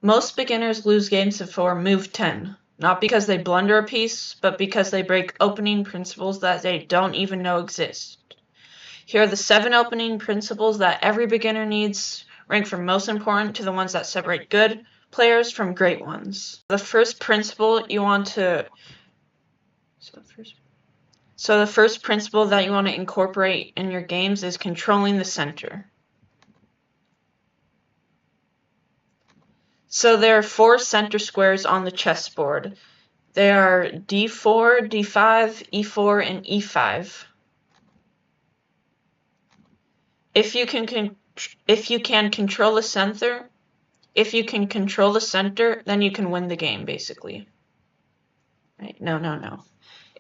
Most beginners lose games before move 10, not because they blunder a piece, but because they break opening principles that they don't even know exist. Here are the 7 opening principles that every beginner needs, ranked from most important to the ones that separate good players from great ones. The first principle you want to the first principle that you want to incorporate in your games is controlling the center. So there are 4 center squares on the chessboard. They are d4, d5, e4, and e5. If you can control the center, then you can win the game, basically. Right? No.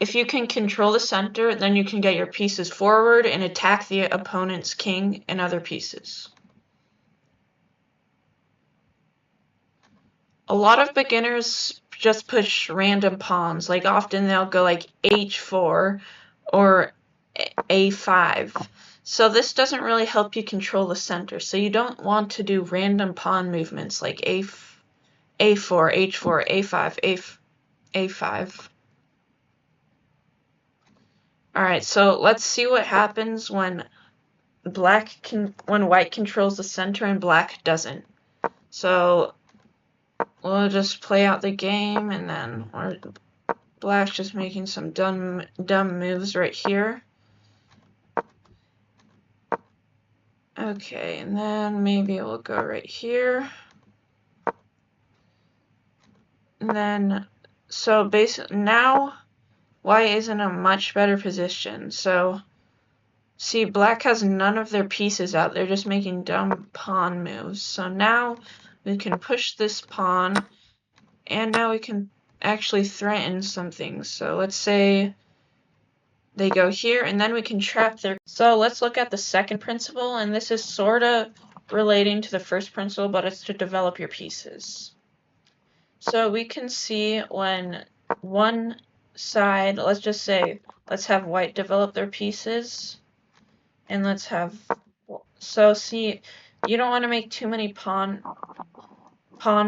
If you can control the center, then you can get your pieces forward and attack the opponent's king and other pieces. A lot of beginners just push random pawns. Like often they'll go like h4 or a5. So this doesn't really help you control the center. So you don't want to do random pawn movements like a4, h4, a5, a5. Alright, so let's see what happens when white controls the center and black doesn't. So we'll just play out the game, and then black's just making some dumb moves right here. Okay, and then maybe we'll go right here. And then, so basically now white is in a much better position. So see, black has none of their pieces out. They're just making dumb pawn moves. So now we can push this pawn, and now we can actually threaten something. So let's say they go here, and then we can trap their... So let's look at the second principle, and this is sort of relating to the first principle, but it's to develop your pieces. So we can see when one side, let's just say, let's have white develop their pieces, and let's have... So see, you don't want to make too many pawn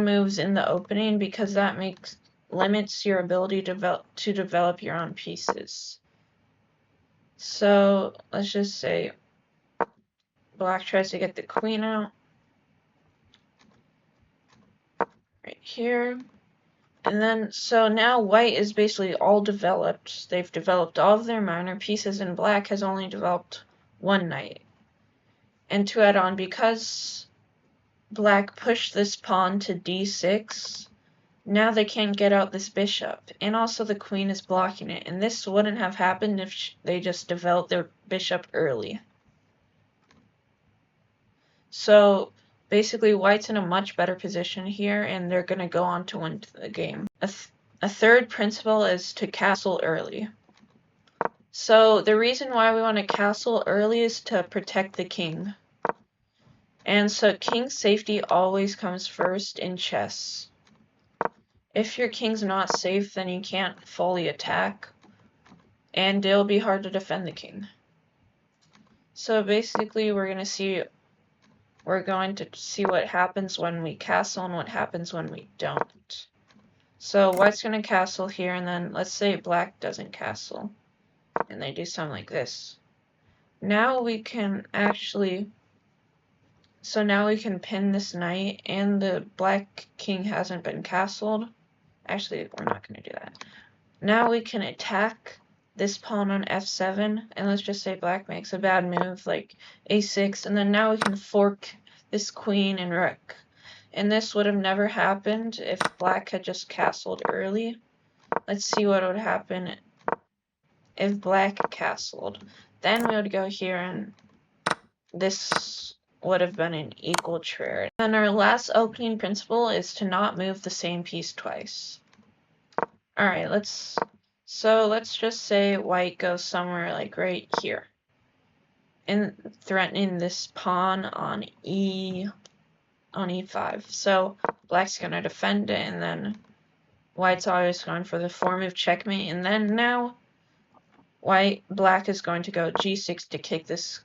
moves in the opening, because that limits your ability to develop your own pieces. So let's just say black tries to get the queen out right here. And then, so now white is basically all developed. They've developed all of their minor pieces, and black has only developed one knight. And to add on, because black pushed this pawn to d6, now they can't get out this bishop. And also the queen is blocking it. And this wouldn't have happened if they just developed their bishop early. So basically white's in a much better position here, and they're going to go on to win the game. A third principle is to castle early. So the reason why we want to castle early is to protect the king. And so king safety always comes first in chess. If your king's not safe, then you can't fully attack, and it'll be hard to defend the king. So basically we're going to see what happens when we castle and what happens when we don't. So white's going to castle here, and then let's say black doesn't castle, and they do something like this. Now we can actually... So now we can pin this knight, and the black king hasn't been castled. Actually, we're not going to do that. Now we can attack this pawn on f7, and let's just say black makes a bad move like a6, and then now we can fork this queen and rook. And this would have never happened if black had just castled early. Let's see what would happen if black castled. Then we would go here, and this would have been an equal trade. And our last opening principle is to not move the same piece twice. Alright, let's just say white goes somewhere like right here, and threatening this pawn on e5. So black's gonna defend it, and then white's always going for the 4-move checkmate, and then now black is going to go g6 to kick this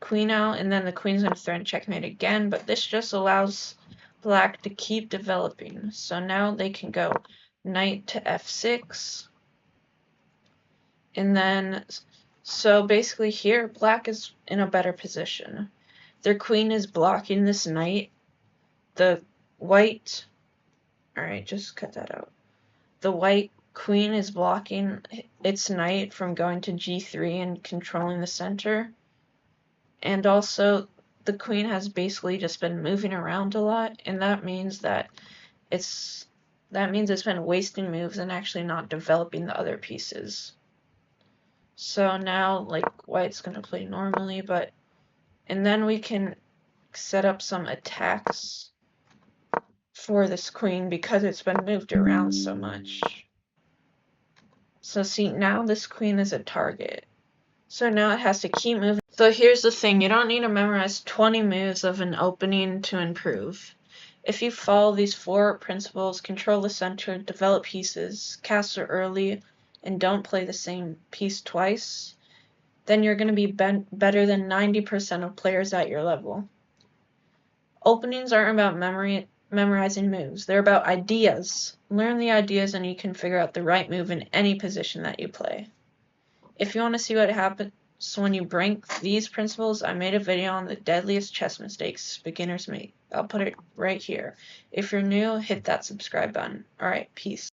queen out, and then the queen's gonna threaten checkmate again, but this just allows black to keep developing. So now they can go knight to f6. And then, so basically here, black is in a better position. Their queen is blocking this knight. The white, alright, just cut that out. The white queen is blocking its knight from going to g3 and controlling the center. And also, the queen has basically just been moving around a lot, and that means it's been wasting moves and actually not developing the other pieces. So now, like, white's going to play normally, and then we can set up some attacks for this queen because it's been moved around so much. So see, now this queen is a target. So now it has to keep moving. So here's the thing, you don't need to memorize 20 moves of an opening to improve. If you follow these 4 principles, control the center, develop pieces, castle early, and don't play the same piece twice, then you're going to be better than 90% of players at your level. Openings aren't about memorizing moves. They're about ideas. Learn the ideas and you can figure out the right move in any position that you play. If you want to see what happens when you break these principles, I made a video on the deadliest chess mistakes beginners make. I'll put it right here. If you're new, hit that subscribe button. Alright, peace.